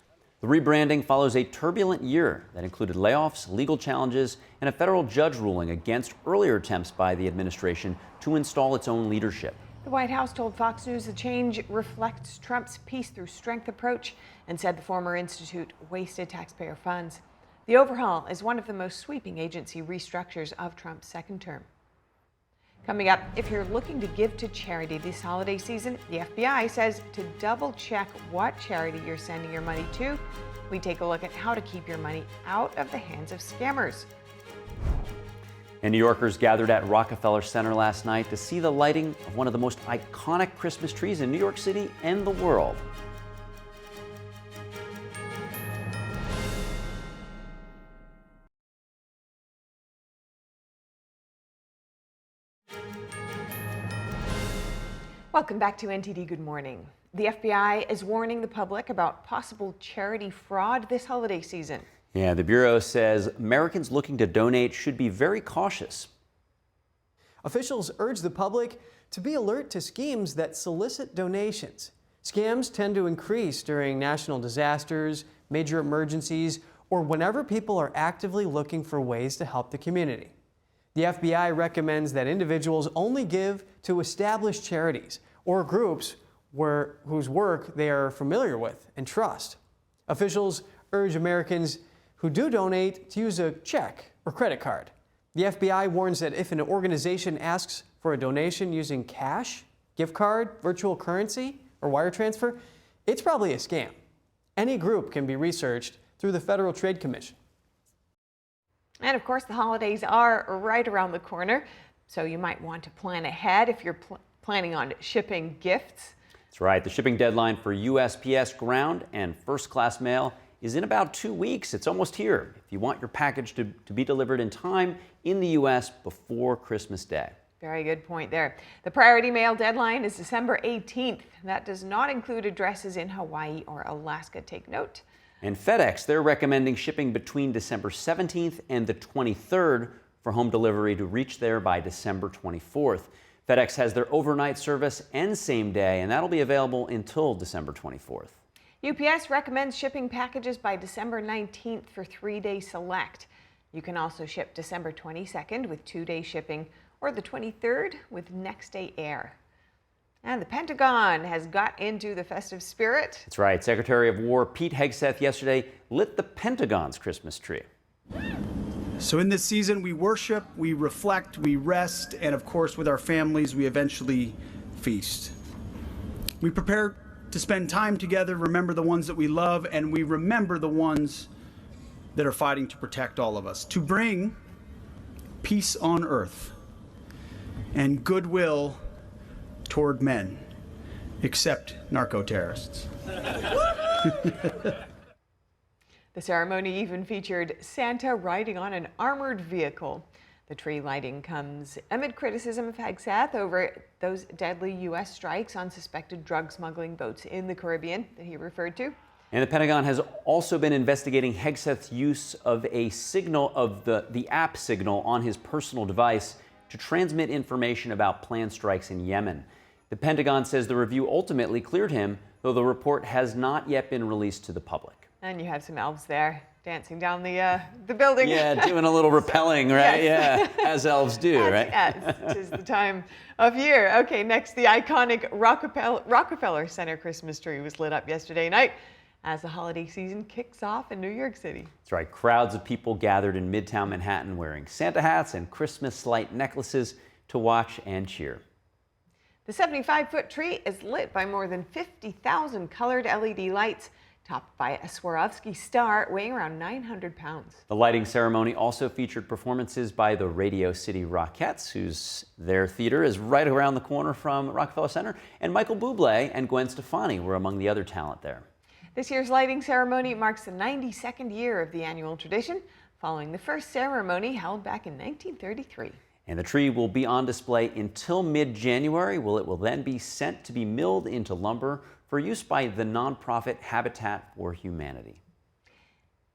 The rebranding follows a turbulent year that included layoffs, legal challenges, and a federal judge ruling against earlier attempts by the administration to install its own leadership. The White House told Fox News the change reflects Trump's peace through strength approach and said the former institute wasted taxpayer funds. The overhaul is one of the most sweeping agency restructures of Trump's second term. Coming up, if you're looking to give to charity this holiday season, the FBI says to double check what charity you're sending your money to. We take a look at how to keep your money out of the hands of scammers. And New Yorkers gathered at Rockefeller Center last night to see the lighting of one of the most iconic Christmas trees in New York City and the world. Welcome back to NTD Good Morning. The FBI is warning the public about possible charity fraud this holiday season. Yeah, the Bureau says Americans looking to donate should be very cautious. Officials urge the public to be alert to schemes that solicit donations. Scams tend to increase during national disasters, major emergencies, or whenever people are actively looking for ways to help the community. The FBI recommends that individuals only give to established charities or groups whose work they are familiar with and trust. Officials urge Americans who do donate to use a check or credit card. The FBI warns that if an organization asks for a donation using cash, gift card, virtual currency, or wire transfer, it's probably a scam. Any group can be researched through the Federal Trade Commission. And of course, the holidays are right around the corner, so you might want to plan ahead if you're planning on shipping gifts. That's right. The shipping deadline for USPS ground and first-class mail is in about 2 weeks. It's almost here. If you want your package to be delivered in time in the U.S. before Christmas Day. Very good point there. The priority mail deadline is December 18th. That does not include addresses in Hawaii or Alaska. Take note. And FedEx, they're recommending shipping between December 17th and the 23rd for home delivery to reach there by December 24th. FedEx has their overnight service and same day, and that'll be available until December 24th. UPS recommends shipping packages by December 19th for 3-day select. You can also ship December 22nd with 2-day shipping or the 23rd with next day air. And the Pentagon has got into the festive spirit. That's right. Secretary of War Pete Hegseth yesterday lit the Pentagon's Christmas tree. So in this season, we worship, we reflect, we rest, and of course, with our families, we eventually feast. We prepare to spend time together, remember the ones that we love, and we remember the ones that are fighting to protect all of us, to bring peace on earth and goodwill toward men, except narco-terrorists. The ceremony even featured Santa riding on an armored vehicle. The tree lighting comes amid criticism of Hegseth over those deadly U.S. strikes on suspected drug smuggling boats in the Caribbean that he referred to. And the Pentagon has also been investigating Hegseth's use of a signal of the app Signal on his personal device to transmit information about planned strikes in Yemen. The Pentagon says the review ultimately cleared him, though the report has not yet been released to the public. And you have some elves there dancing down the building. Yeah, doing a little rappelling, right? Yes. Yeah, as elves do, right? Yes, it is the time of year. Okay, next, the iconic Rockefeller Center Christmas tree was lit up yesterday night as the holiday season kicks off in New York City. That's right. Crowds of people gathered in Midtown Manhattan wearing Santa hats and Christmas light necklaces to watch and cheer. The 75-foot tree is lit by more than 50,000 colored LED lights, topped by a Swarovski star weighing around 900 pounds. The lighting ceremony also featured performances by the Radio City Rockettes, their theater is right around the corner from Rockefeller Center, and Michael Bublé and Gwen Stefani were among the other talent there. This year's lighting ceremony marks the 92nd year of the annual tradition, following the first ceremony held back in 1933. And the tree will be on display until mid-January. It will then be sent to be milled into lumber for use by the nonprofit Habitat for Humanity.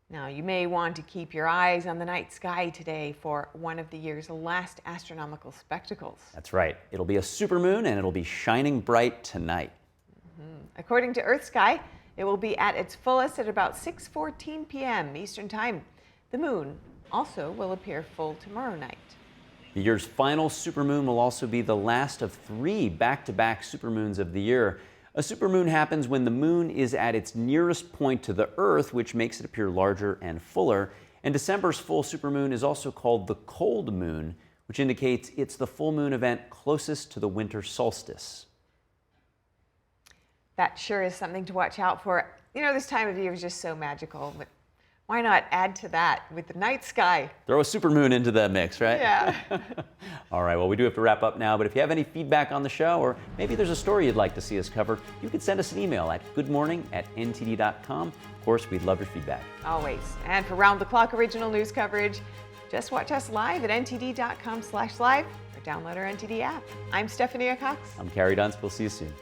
Now, you may want to keep your eyes on the night sky today for one of the year's last astronomical spectacles. That's right. It'll be a supermoon, and it'll be shining bright tonight. According to EarthSky, it will be at its fullest at about 6:14 p.m. Eastern Time. The moon also will appear full tomorrow night. The year's final supermoon will also be the last of 3 back-to-back supermoons of the year. A supermoon happens when the moon is at its nearest point to the Earth, which makes it appear larger and fuller. And December's full supermoon is also called the cold moon, which indicates it's the full moon event closest to the winter solstice. That sure is something to watch out for. You know, this time of year is just so magical, but why not add to that with the night sky? Throw a supermoon into the mix, right? Yeah. All right, well, we do have to wrap up now, but if you have any feedback on the show, or maybe there's a story you'd like to see us cover, you can send us an email at goodmorning@ntd.com. Of course, we'd love your feedback. Always. And for round-the-clock original news coverage, just watch us live at ntd.com/live or download our NTD app. I'm Stephanie Cox. I'm Carrie Dunst. We'll see you soon.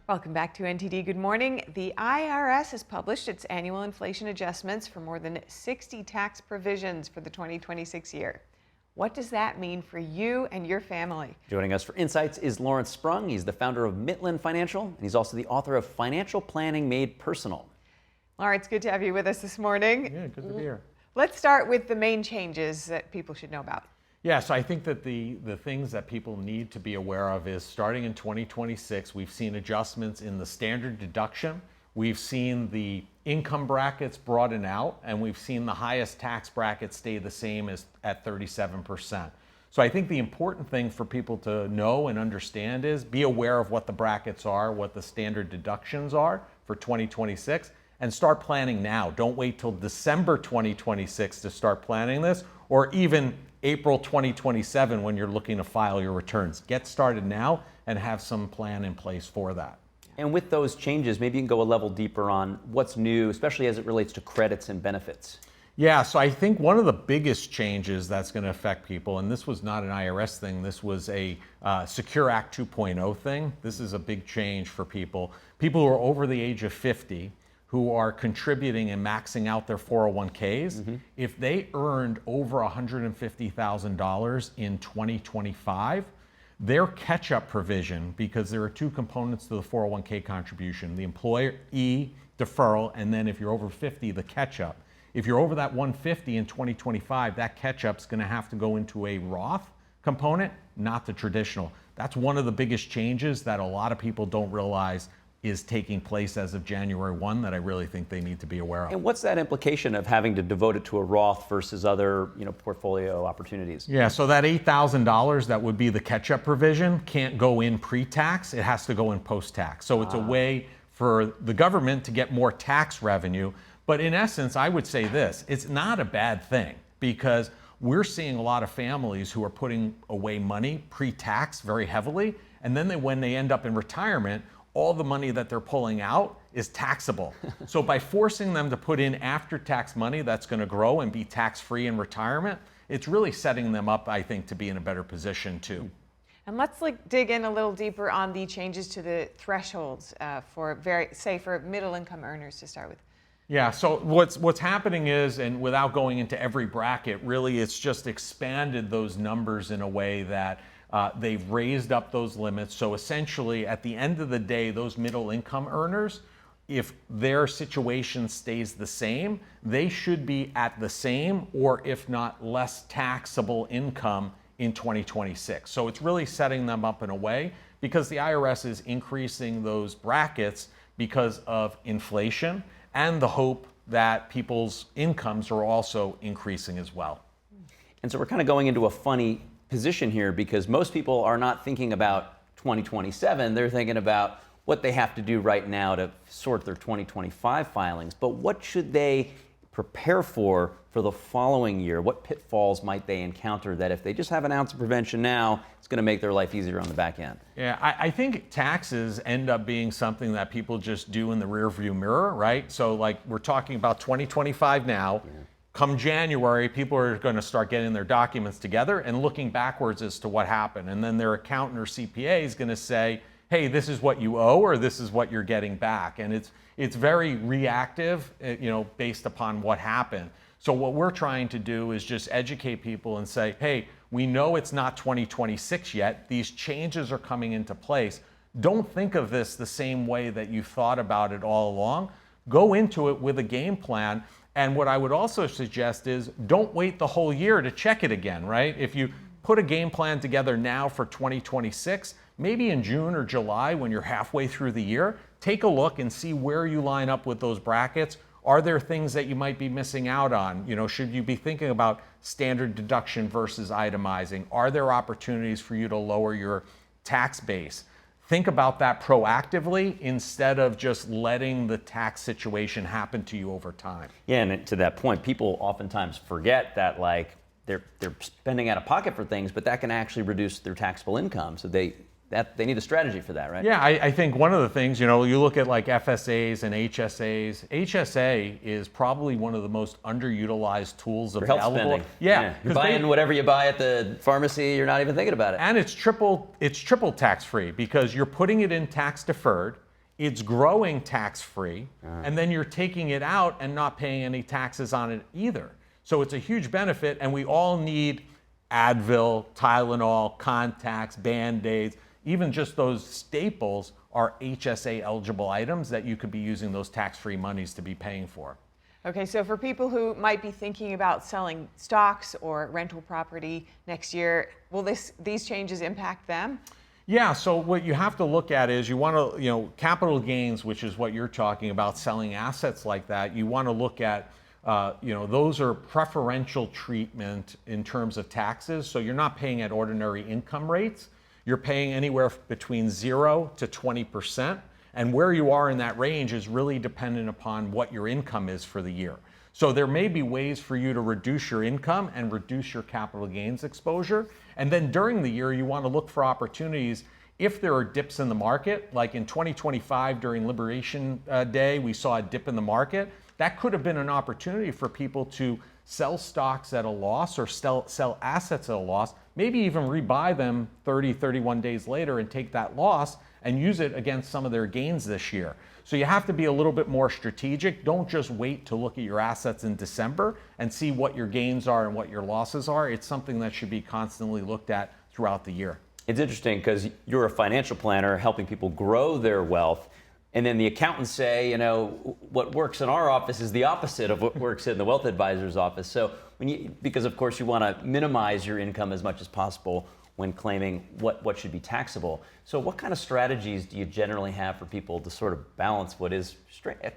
Welcome back to NTD Good Morning. The IRS has published its annual inflation adjustments for more than 60 tax provisions for the 2026 year. What does that mean for you and your family? Joining us for Insights is Lawrence Sprung. He's the founder of Midland Financial, and he's also the author of Financial Planning Made Personal. Lawrence, good to have you with us this morning. Yeah, good to be here. Let's start with the main changes that people should know about. Yeah, so I think that the things that people need to be aware of is starting in 2026, we've seen adjustments in the standard deduction. We've seen the income brackets broaden out, and we've seen the highest tax bracket stay the same as at 37%. So I think the important thing for people to know and understand is be aware of what the brackets are, what the standard deductions are for 2026, and start planning now. Don't wait till December 2026 to start planning this, or even April 2027 when you're looking to file your returns. Get started now and have some plan in place for that. And with those changes, maybe you can go a level deeper on what's new, especially as it relates to credits and benefits. Yeah, so I think one of the biggest changes that's going to affect people, and this was not an IRS thing, this was a Secure Act 2.0 thing. This is a big change for people. People who are over the age of 50, who are contributing and maxing out their 401ks, if they earned over $150,000 in 2025, their catch-up provision, because there are 2 components to the 401k contribution, the employee deferral, and then if you're over 50, the catch-up. If you're over that 150 in 2025, that catch-up's gonna have to go into a Roth component, not the traditional. That's one of the biggest changes that a lot of people don't realize is taking place as of January 1 that I really think they need to be aware of. And what's that implication of having to devote it to a Roth versus other, portfolio opportunities? Yeah, so that $8,000 that would be the catch-up provision can't go in pre-tax. It has to go in post-tax. So it's a way for the government to get more tax revenue. But in essence, I would say this, it's not a bad thing because we're seeing a lot of families who are putting away money pre-tax very heavily. And then when they end up in retirement, all the money that they're pulling out is taxable. So by forcing them to put in after-tax money that's going to grow and be tax-free in retirement, it's really setting them up, I think, to be in a better position too. And let's dig in a little deeper on the changes to the thresholds for middle-income earners to start with. Yeah, so what's happening is, and without going into every bracket, really it's just expanded those numbers in a way that they've raised up those limits. So essentially, at the end of the day, those middle income earners, if their situation stays the same, they should be at the same or if not less taxable income in 2026. So it's really setting them up in a way because the IRS is increasing those brackets because of inflation and the hope that people's incomes are also increasing as well. And so we're kind of going into a funny position here because most people are not thinking about 2027. They're thinking about what they have to do right now to sort their 2025 filings. But what should they prepare for the following year? What pitfalls might they encounter that if they just have an ounce of prevention now, it's going to make their life easier on the back end? Yeah, I think taxes end up being something that people just do in the rearview mirror, right? So like we're talking about 2025 now. Yeah. Come January, people are going to start getting their documents together and looking backwards as to what happened. And then their accountant or CPA is going to say, hey, this is what you owe or this is what you're getting back. And it's very reactive, based upon what happened. So what we're trying to do is just educate people and say, hey, we know it's not 2026 yet. These changes are coming into place. Don't think of this the same way that you thought about it all along. Go into it with a game plan. And what I would also suggest is don't wait the whole year to check it again, right? If you put a game plan together now for 2026, maybe in June or July when you're halfway through the year, take a look and see where you line up with those brackets. Are there things that you might be missing out on? Should you be thinking about standard deduction versus itemizing? Are there opportunities for you to lower your tax base? Think about that proactively instead of just letting the tax situation happen to you over time. Yeah, and to that point, people oftentimes forget that they're spending out of pocket for things, but that can actually reduce their taxable income. So they need a strategy for that, right? Yeah, I think one of the things, you look at like FSAs and HSAs. HSA is probably one of the most underutilized tools available. For health spending. Yeah. You're buying whatever you buy at the pharmacy, you're not even thinking about it. And it's triple tax-free because you're putting it in tax deferred, it's growing tax-free, and then you're taking it out and not paying any taxes on it either. So it's a huge benefit, and we all need Advil, Tylenol, contacts, Band-Aids. Even just those staples are HSA eligible items that you could be using those tax-free monies to be paying for. Okay, so for people who might be thinking about selling stocks or rental property next year, will these changes impact them? Yeah, so what you have to look at is you want to, capital gains, which is what you're talking about, selling assets like that. You want to look at, those are preferential treatment in terms of taxes. So you're not paying at ordinary income rates. You're paying anywhere between 0 to 20%. And where you are in that range is really dependent upon what your income is for the year. So there may be ways for you to reduce your income and reduce your capital gains exposure. And then during the year, you want to look for opportunities if there are dips in the market. Like in 2025 during Liberation Day, we saw a dip in the market. That could have been an opportunity for people to sell stocks at a loss or sell assets at a loss, maybe even rebuy them 30, 31 days later and take that loss and use it against some of their gains this year. So you have to be a little bit more strategic. Don't just wait to look at your assets in December and see what your gains are and what your losses are. It's something that should be constantly looked at throughout the year. It's interesting because you're a financial planner helping people grow their wealth. And then the accountants say, what works in our office is the opposite of what works in the wealth advisor's office. So because of course you want to minimize your income as much as possible, when claiming what should be taxable. So what kind of strategies do you generally have for people to sort of balance what is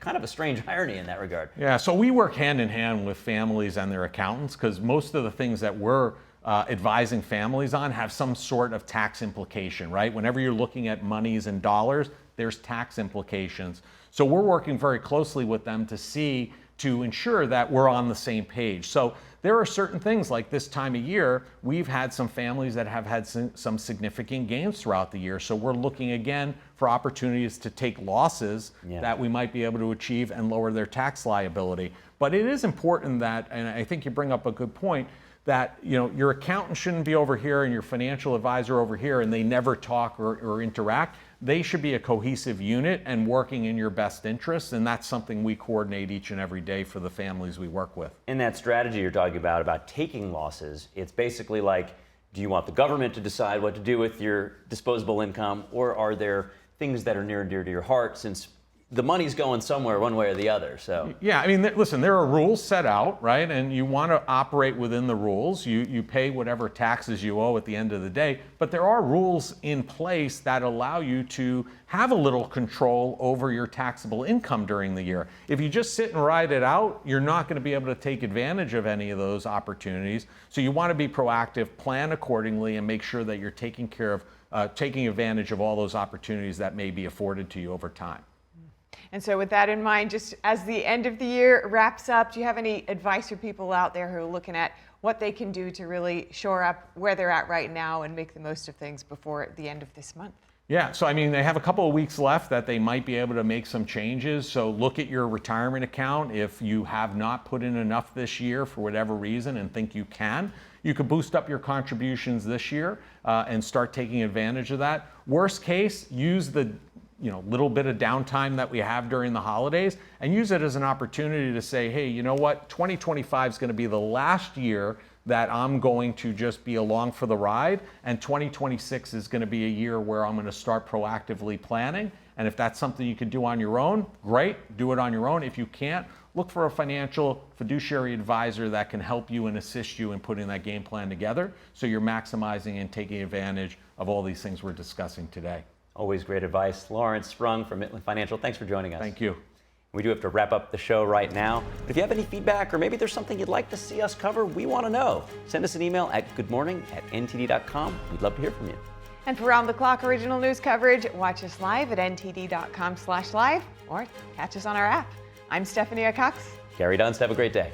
kind of a strange irony in that regard? Yeah, so we work hand in hand with families and their accountants, because most of the things that we're advising families on have some sort of tax implication, right? Whenever you're looking at monies and dollars, there's tax implications. So we're working very closely with them to ensure that we're on the same page. So there are certain things like this time of year, we've had some families that have had some significant gains throughout the year. So we're looking again for opportunities to take losses that we might be able to achieve and lower their tax liability. But it is important that, and I think you bring up a good point, that your accountant shouldn't be over here and your financial advisor over here and they never talk or interact. They should be a cohesive unit and working in your best interests, and that's something we coordinate each and every day for the families we work with. In that strategy you're talking about taking losses, it's basically like, do you want the government to decide what to do with your disposable income, or are there things that are near and dear to your heart, since the money's going somewhere one way or the other? So yeah, I mean, listen, there are rules set out, right? And you want to operate within the rules. You pay whatever taxes you owe at the end of the day, but there are rules in place that allow you to have a little control over your taxable income during the year. If you just sit and ride it out, you're not going to be able to take advantage of any of those opportunities. So you want to be proactive, plan accordingly, and make sure that you're taking advantage of all those opportunities that may be afforded to you over time. And so with that in mind, just as the end of the year wraps up, do you have any advice for people out there who are looking at what they can do to really shore up where they're at right now and make the most of things before the end of this month? Yeah, so I mean, they have a couple of weeks left that they might be able to make some changes. So look at your retirement account. If you have not put in enough this year for whatever reason and think you can, you could boost up your contributions this year and start taking advantage of that. Worst case, use the little bit of downtime that we have during the holidays and use it as an opportunity to say, hey, you know what, 2025 is going to be the last year that I'm going to just be along for the ride, and 2026 is going to be a year where I'm going to start proactively planning. And if that's something you can do on your own, great, do it on your own. If you can't, look for a financial fiduciary advisor that can help you and assist you in putting that game plan together so you're maximizing and taking advantage of all these things we're discussing today. Always great advice. Lawrence Sprung from Midland Financial, thanks for joining us. Thank you. We do have to wrap up the show right now. But if you have any feedback or maybe there's something you'd like to see us cover, we want to know. Send us an email at goodmorning@ntd.com. We'd love to hear from you. And for round-the-clock original news coverage, watch us live at ntd.com/live or catch us on our app. I'm Stephanie Cox. Gary Dunst, have a great day.